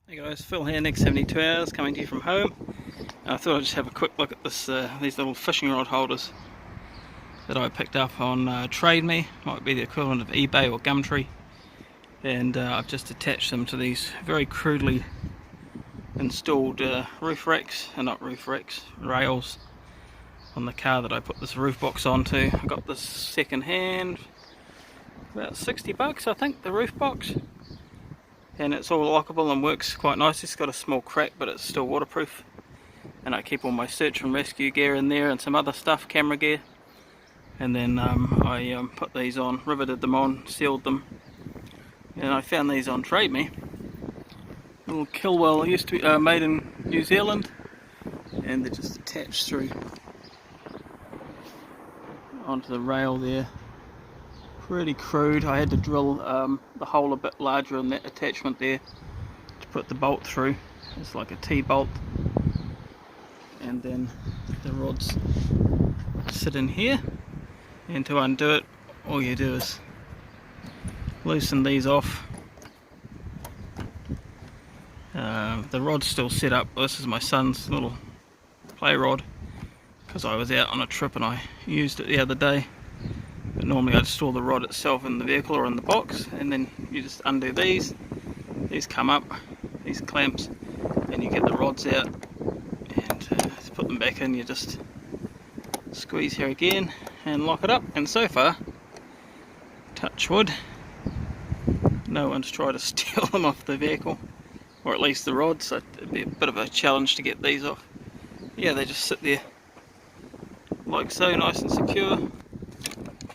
Hey guys, Phil here, next 72 hours, coming to you from home. I thought I'd just have a quick look at these little fishing rod holders that I picked up on TradeMe. Might be the equivalent of eBay or Gumtree. And I've just attached them to these very crudely installed rails on the car that I put this roof box onto. I got this second hand, about 60 bucks I think, the roof box. And it's all lockable and works quite nicely. It's got a small crack, but it's still waterproof. And I keep all my search and rescue gear in there and some other stuff, camera gear. And then I put these on, riveted them on, sealed them. And I found these on TradeMe. Little Kilwell, used to be made in New Zealand. And they're just attached through onto the rail there. Pretty crude. I had to drill the hole a bit larger in that attachment there to put the bolt through. It's like a T-bolt, and then the rods sit in here, and to undo it all you do is loosen these off. The rod's still set up. This is my son's little play rod because I was out on a trip and I used it the other day. But normally I'd store the rod itself in the vehicle or in the box, and then you just undo these come up, these clamps, and you get the rods out and to put them back in you just squeeze here again and lock it up. And so far, touch wood, no one's tried to steal them off the vehicle, or at least the rods, so it'd be a bit of a challenge to get these off. Yeah, they just sit there like so, nice and secure.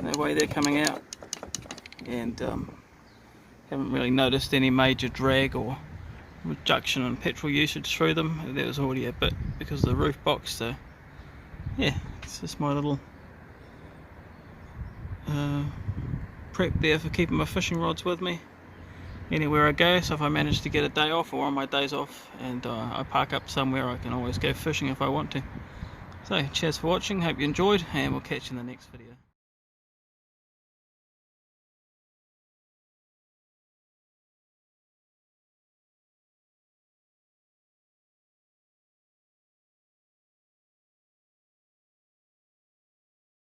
The way they're coming out, and haven't really noticed any major drag or reduction in petrol usage through them. There was already a bit because of the roof box, so yeah, it's just my little prep there for keeping my fishing rods with me anywhere I go. So if I manage to get a day off or on my days off and I park up somewhere, I can always go fishing if I want to. So cheers for watching, hope you enjoyed, and we'll catch you in the next video.